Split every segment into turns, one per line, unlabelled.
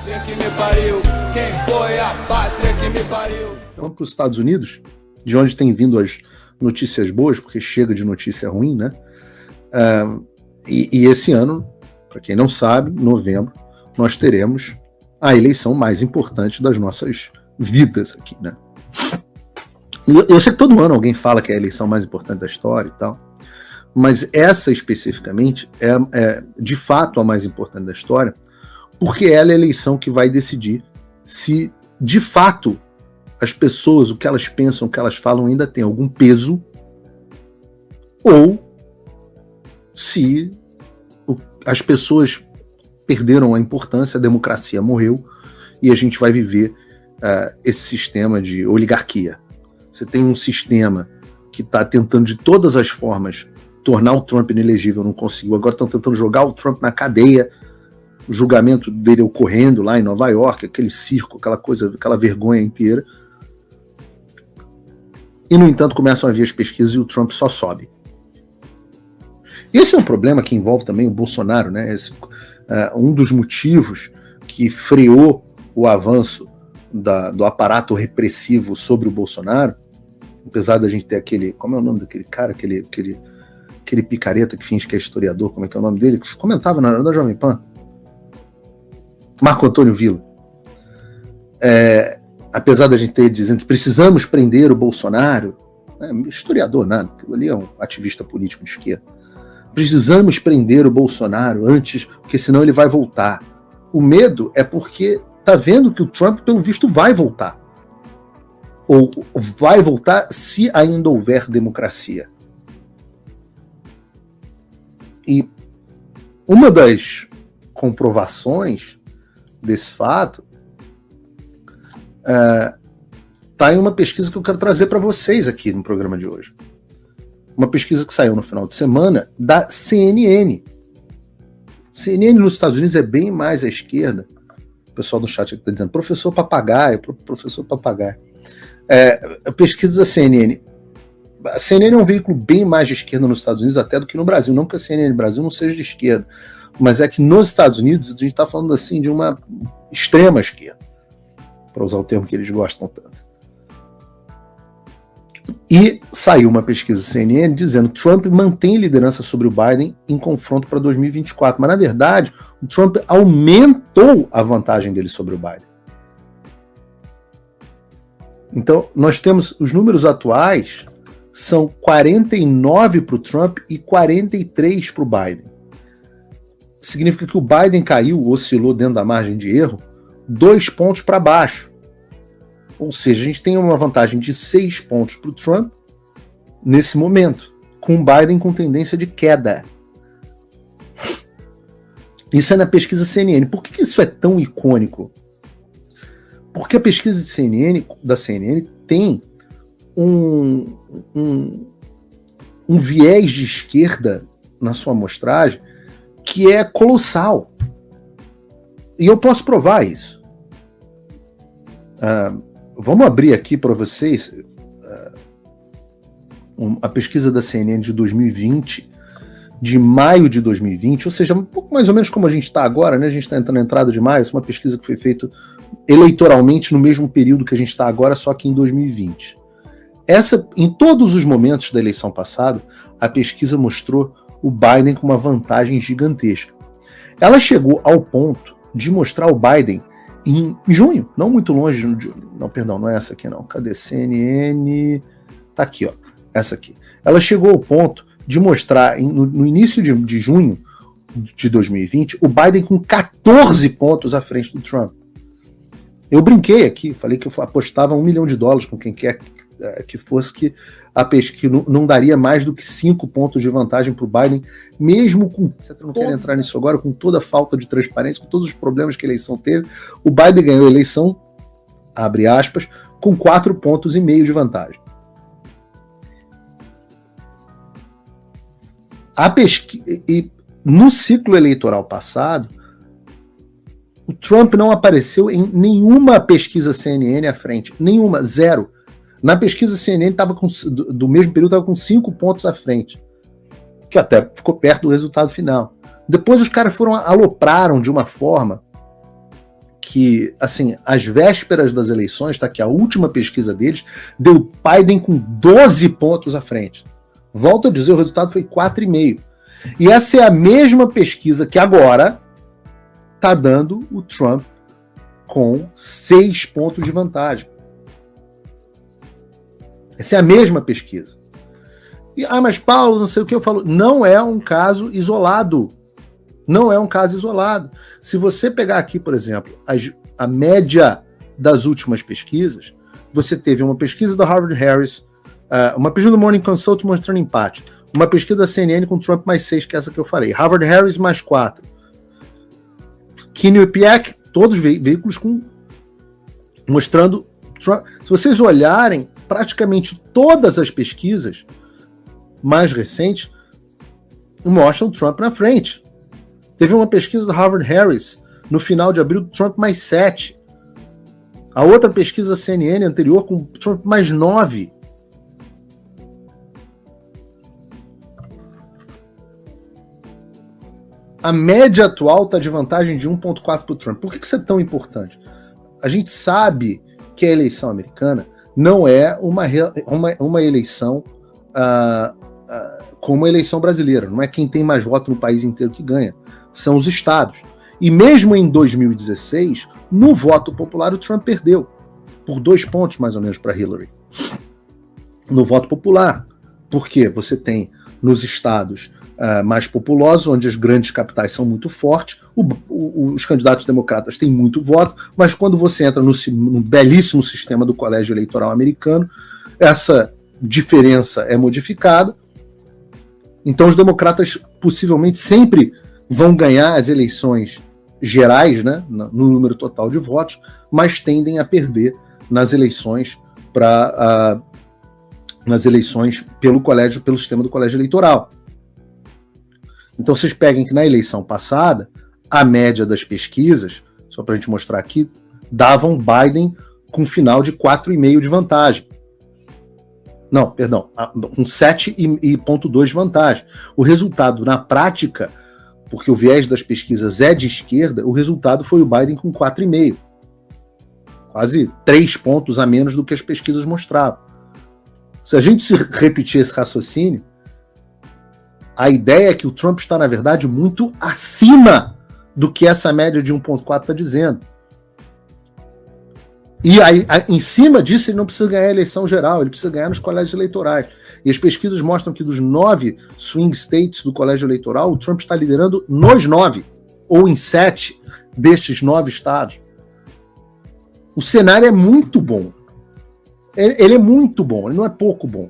Que me pariu, quem foi a pátria que me pariu?
Vamos para os Estados Unidos, de onde tem vindo as notícias boas, porque chega de notícia ruim, né? E esse ano, para quem não sabe, em novembro, nós teremos a eleição mais importante das nossas vidas aqui, né? Eu sei que todo ano alguém fala que é a eleição mais importante da história e tal, mas essa especificamente é de fato a mais importante da história, porque ela é a eleição que vai decidir se, de fato, as pessoas, o que elas pensam, o que elas falam ainda tem algum peso, ou se as pessoas perderam a importância, a democracia morreu e a gente vai viver esse sistema de oligarquia. Você tem um sistema que está tentando de todas as formas tornar o Trump inelegível, não conseguiu, agora estão tentando jogar o Trump na cadeia, o julgamento dele ocorrendo lá em Nova York, aquele circo, aquela coisa, aquela vergonha inteira. E, no entanto, começam a vir as pesquisas e o Trump só sobe. Esse é um problema que envolve também o Bolsonaro, né? Um dos motivos que freou o avanço do aparato repressivo sobre o Bolsonaro, apesar da gente ter aquele... Como é o nome daquele cara? Aquele picareta que finge que é historiador, como é que é o nome dele? Que comentava na hora da Jovem Pan. Marco Antônio Villa. Apesar da gente ter dizendo que precisamos prender o Bolsonaro, historiador nada, aquilo ali é um ativista político de esquerda. Precisamos prender o Bolsonaro antes, porque senão ele vai voltar. O medo é porque tá vendo que o Trump, pelo visto, vai voltar. Ou vai voltar se ainda houver democracia. E uma das comprovações desse fato está em uma pesquisa que eu quero trazer para vocês aqui no programa de hoje. Uma pesquisa que saiu no final de semana da CNN. CNN nos Estados Unidos é bem mais à esquerda. O pessoal do chat aqui está dizendo professor papagaio. A pesquisa da CNN. A CNN é um veículo bem mais de esquerda nos Estados Unidos até do que no Brasil. Não que a CNN no Brasil não seja de esquerda, mas é que nos Estados Unidos a gente está falando assim de uma extrema esquerda, para usar o termo que eles gostam tanto. E saiu uma pesquisa CNN dizendo que Trump mantém liderança sobre o Biden em confronto para 2024. Mas, na verdade, o Trump aumentou a vantagem dele sobre o Biden. Então, nós temos os números atuais, são 49 para o Trump e 43 para o Biden. Significa que o Biden caiu, oscilou dentro da margem de erro, 2 pontos para baixo. Ou seja, a gente tem uma vantagem de 6 pontos para o Trump nesse momento, com o Biden com tendência de queda. Isso é na pesquisa CNN. Por que isso é tão icônico? Porque a pesquisa da CNN tem um viés de esquerda na sua amostragem que é colossal. E eu posso provar isso. Vamos abrir aqui para vocês a pesquisa da CNN de 2020, de maio de 2020, ou seja, um pouco mais ou menos como a gente está agora, né? A gente está entrando na entrada de maio, uma pesquisa que foi feita eleitoralmente no mesmo período que a gente está agora, só que em 2020. Em todos os momentos da eleição passada, a pesquisa mostrou o Biden com uma vantagem gigantesca. Ela chegou ao ponto de mostrar o Biden em junho, não muito longe, não, perdão, não é essa aqui não, cadê CNN? Tá aqui, ó, essa aqui. Ela chegou ao ponto de mostrar no início de junho de 2020 o Biden com 14 pontos à frente do Trump. Eu brinquei aqui, falei que eu apostava $1 milhão com quem quer que fosse que a pesquisa não daria mais do que 5 pontos de vantagem para o Biden, mesmo com, eu não quero entrar nisso agora, com toda a falta de transparência, com todos os problemas que a eleição teve, o Biden ganhou a eleição, abre aspas, com 4,5 pontos de vantagem. E no ciclo eleitoral passado, o Trump não apareceu em nenhuma pesquisa CNN à frente, nenhuma, zero. Na pesquisa CNN do mesmo período estava com 5 pontos à frente, que até ficou perto do resultado final. Depois os caras alopraram de uma forma que, assim, às vésperas das eleições, tá, que a última pesquisa deles deu Biden com 12 pontos à frente. Volto a dizer, o resultado foi 4,5. E essa é a mesma pesquisa que agora tá dando o Trump com 6 pontos de vantagem. Essa é a mesma pesquisa. E, mas Paulo, não sei o que eu falo. Não é um caso isolado. Não é um caso isolado. Se você pegar aqui, por exemplo, a média das últimas pesquisas, você teve uma pesquisa da Harvard Harris, uma pesquisa do Morning Consult mostrando empate, uma pesquisa da CNN com Trump mais 6, que é essa que eu falei, Harvard Harris mais 4, Quinnipiac, todos veículos mostrando Trump. Se vocês olharem, praticamente todas as pesquisas mais recentes mostram Trump na frente. Teve uma pesquisa da Harvard Harris no final de abril, Trump mais 7. A outra pesquisa da CNN anterior com Trump mais 9. A média atual está de vantagem de 1,4 para o Trump. Por que isso é tão importante? A gente sabe que a eleição americana não é uma eleição como a eleição brasileira. Não é quem tem mais voto no país inteiro que ganha. São os estados. E mesmo em 2016, no voto popular, o Trump perdeu. Por 2 pontos, mais ou menos, para Hillary. No voto popular. Porque você tem nos estados mais populosos, onde as grandes capitais são muito fortes, os candidatos democratas têm muito voto, mas quando você entra no belíssimo sistema do colégio eleitoral americano, essa diferença é modificada. Então os democratas possivelmente sempre vão ganhar as eleições gerais, né, no número total de votos, mas tendem a perder nas eleições pelo sistema do colégio eleitoral. Então vocês peguem que na eleição passada, a média das pesquisas, só para a gente mostrar aqui, davam Biden com final de 4,5 de vantagem. Não, perdão, com 7,2 de vantagem. O resultado, na prática, porque o viés das pesquisas é de esquerda, o resultado foi o Biden com 4,5. Quase 3 pontos a menos do que as pesquisas mostravam. Se a gente se repetir esse raciocínio, a ideia é que o Trump está, na verdade, muito acima do que essa média de 1,4 está dizendo. E aí, em cima disso, ele não precisa ganhar a eleição geral, ele precisa ganhar nos colégios eleitorais. E as pesquisas mostram que dos 9 swing states do colégio eleitoral, o Trump está liderando nos 9, ou em 7 destes 9 estados. O cenário é muito bom. Ele é muito bom, ele não é pouco bom.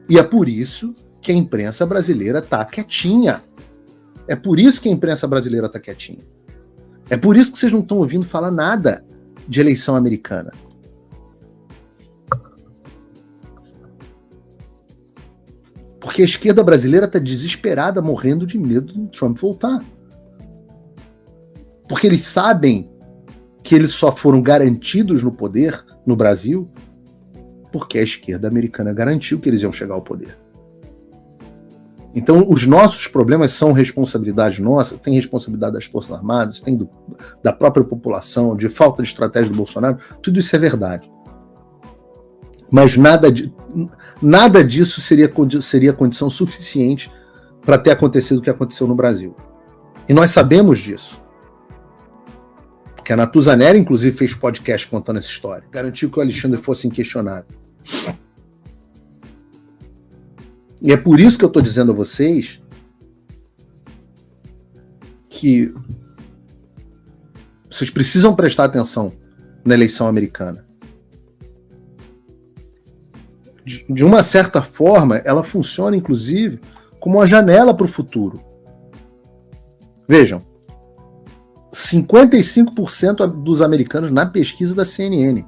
E é por isso que a imprensa brasileira está quietinha. É por isso que a imprensa brasileira está quietinha. É por isso que vocês não estão ouvindo falar nada de eleição americana. Porque a esquerda brasileira está desesperada, morrendo de medo do Trump voltar. Porque eles sabem que eles só foram garantidos no poder no Brasil porque a esquerda americana garantiu que eles iam chegar ao poder. Então, os nossos problemas são responsabilidade nossa, tem responsabilidade das Forças Armadas, tem da própria população, de falta de estratégia do Bolsonaro, tudo isso é verdade. Mas nada disso seria condição suficiente para ter acontecido o que aconteceu no Brasil. E nós sabemos disso. Porque a Natuzaneri, inclusive, fez podcast contando essa história. Garantiu que o Alexandre fosse inquestionável. E é por isso que eu estou dizendo a vocês que vocês precisam prestar atenção na eleição americana. De uma certa forma, ela funciona, inclusive, como uma janela para o futuro. Vejam, 55% dos americanos na pesquisa da CNN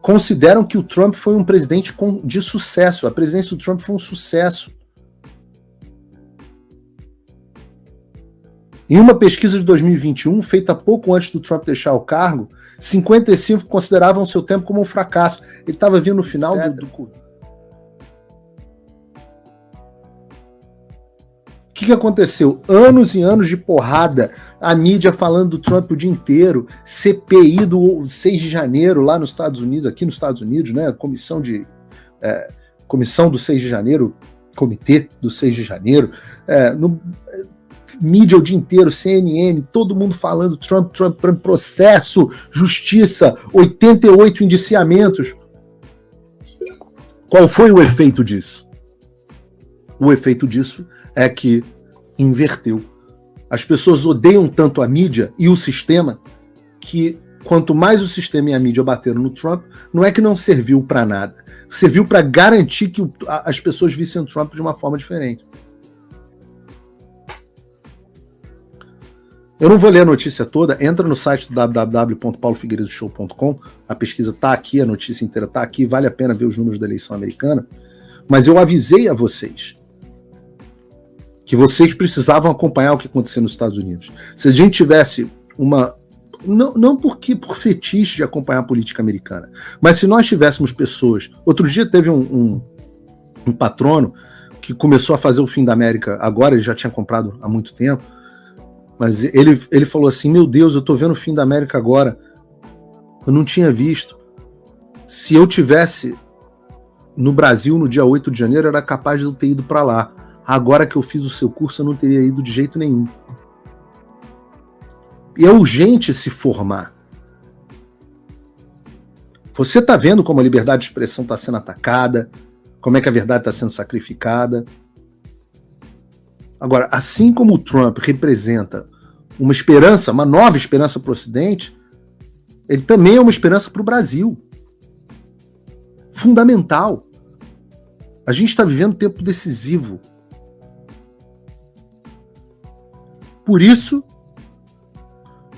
consideram que o Trump foi um presidente de sucesso. A presidência do Trump foi um sucesso. Em uma pesquisa de 2021, feita pouco antes do Trump deixar o cargo, 55% consideravam seu tempo como um fracasso. Ele estava vindo no final do que aconteceu? Anos e anos de porrada, a mídia falando do Trump o dia inteiro, CPI do 6 de janeiro lá nos Estados Unidos, aqui nos Estados Unidos, né? Comissão do 6 de janeiro, comitê do 6 de janeiro, mídia o dia inteiro, CNN, todo mundo falando Trump, processo, justiça, 88 indiciamentos. Qual foi o efeito disso? O efeito disso é que inverteu. As pessoas odeiam tanto a mídia e o sistema que quanto mais o sistema e a mídia bateram no Trump, não é que não serviu para nada. Serviu para garantir que as pessoas vissem o Trump de uma forma diferente. Eu não vou ler a notícia toda, entra no site www.paulofigueiredoshow.com, a pesquisa está aqui, a notícia inteira está aqui, vale a pena ver os números da eleição americana, mas eu avisei a vocês que vocês precisavam acompanhar o que acontecia nos Estados Unidos. Se a gente tivesse uma... Não por fetiche de acompanhar a política americana, mas se nós tivéssemos pessoas... Outro dia teve um patrono que começou a fazer o Fim da América agora, ele já tinha comprado há muito tempo, mas ele falou assim, meu Deus, eu tô vendo o Fim da América agora, eu não tinha visto. Se eu tivesse no Brasil no dia 8 de janeiro, era capaz de eu ter ido para lá. Agora que eu fiz o seu curso, eu não teria ido de jeito nenhum. E é urgente se formar. Você está vendo como a liberdade de expressão está sendo atacada, como é que a verdade está sendo sacrificada. Agora, assim como o Trump representa uma esperança, uma nova esperança para o Ocidente, ele também é uma esperança para o Brasil. Fundamental. A gente está vivendo um tempo decisivo. Por isso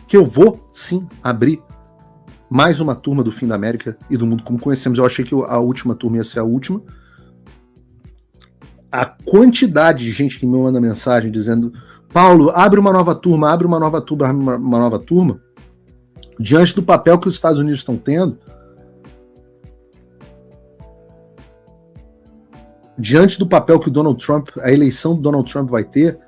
que eu vou, sim, abrir mais uma turma do Fim da América e do Mundo Como Conhecemos. Eu achei que a última turma ia ser a última. A quantidade de gente que me manda mensagem dizendo Paulo, abre uma nova turma, abre uma nova turma, diante do papel que os Estados Unidos estão tendo, diante do papel que o Donald Trump, a eleição do Donald Trump vai ter,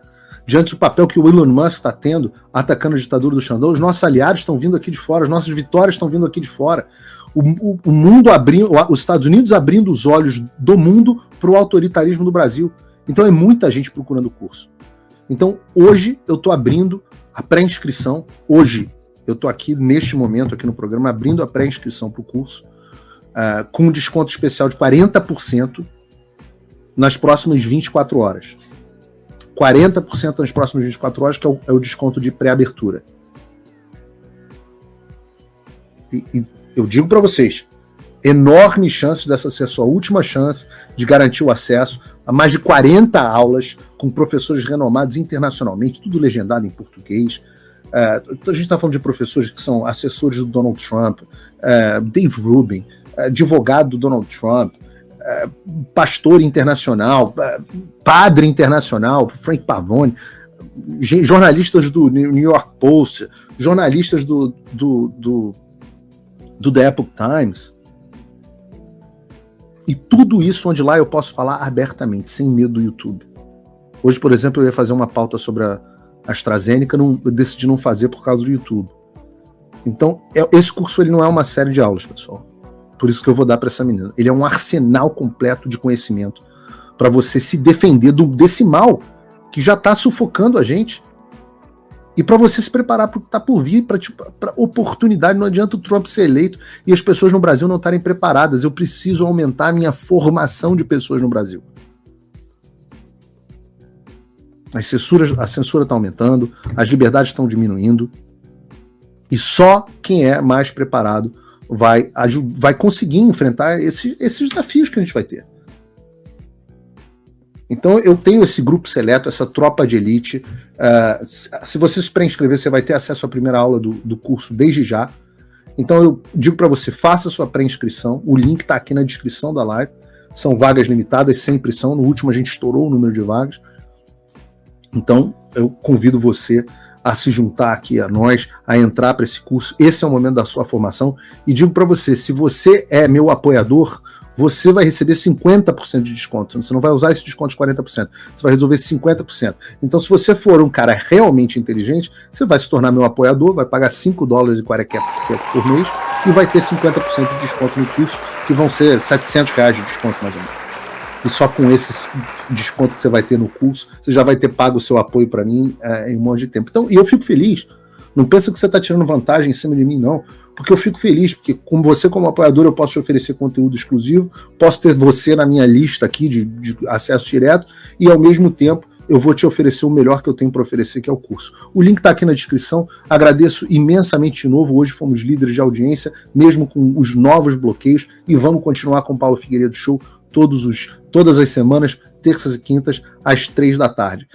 diante do papel que o Elon Musk está tendo, atacando a ditadura do Xandão, os nossos aliados estão vindo aqui de fora, as nossas vitórias estão vindo aqui de fora. O mundo abrindo, os Estados Unidos abrindo os olhos do mundo para o autoritarismo do Brasil. Então é muita gente procurando o curso. Então hoje eu estou abrindo a pré-inscrição, hoje eu estou aqui neste momento aqui no programa abrindo a pré-inscrição para o curso com um desconto especial de 40% nas próximas 24 horas. 40% nas próximas 24 horas, que é o desconto de pré-abertura. E eu digo para vocês, enorme chance dessa ser a sua última chance de garantir o acesso a mais de 40 aulas com professores renomados internacionalmente, tudo legendado em português. A gente está falando de professores que são assessores do Donald Trump, Dave Rubin, advogado do Donald Trump, pastor internacional, padre internacional, Frank Pavone, jornalistas do New York Post, jornalistas do The Epoch Times. E tudo isso onde lá eu posso falar abertamente, sem medo do YouTube. Hoje, por exemplo, eu ia fazer uma pauta sobre a AstraZeneca, eu decidi não fazer por causa do YouTube. Então, esse curso ele não é uma série de aulas, pessoal. Por isso que eu vou dar para essa menina. Ele é um arsenal completo de conhecimento para você se defender desse mal que já está sufocando a gente. E para você se preparar para o que está por vir, para oportunidade. Não adianta o Trump ser eleito e as pessoas no Brasil não estarem preparadas. Eu preciso aumentar a minha formação de pessoas no Brasil. A censura está aumentando, as liberdades estão diminuindo. E só quem é mais preparado vai conseguir enfrentar esses desafios que a gente vai ter. Então eu tenho esse grupo seleto, essa tropa de elite. Se você se pré-inscrever, você vai ter acesso à primeira aula do curso desde já. Então eu digo para você, faça a sua pré-inscrição. O link está aqui na descrição da live. São vagas limitadas, sempre são. No último a gente estourou o número de vagas. Então eu convido você a se juntar aqui a nós, a entrar para esse curso. Esse é o momento da sua formação. E digo para você, se você é meu apoiador, você vai receber 50% de desconto. Você não vai usar esse desconto de 40%. Você vai resolver 50%. Então, se você for um cara realmente inteligente, você vai se tornar meu apoiador, vai pagar $5 por mês e vai ter 50% de desconto no curso, que vão ser R$700 de desconto mais ou menos. E só com esse desconto que você vai ter no curso, você já vai ter pago o seu apoio para mim em um monte de tempo. Então, e eu fico feliz. Não pensa que você está tirando vantagem em cima de mim, não. Porque eu fico feliz, porque com você como apoiador eu posso te oferecer conteúdo exclusivo, posso ter você na minha lista aqui de acesso direto e ao mesmo tempo eu vou te oferecer o melhor que eu tenho para oferecer, que é o curso. O link está aqui na descrição. Agradeço imensamente de novo. Hoje fomos líderes de audiência, mesmo com os novos bloqueios, e vamos continuar com o Paulo Figueiredo Show todas as semanas, terças e quintas, às 3 da tarde.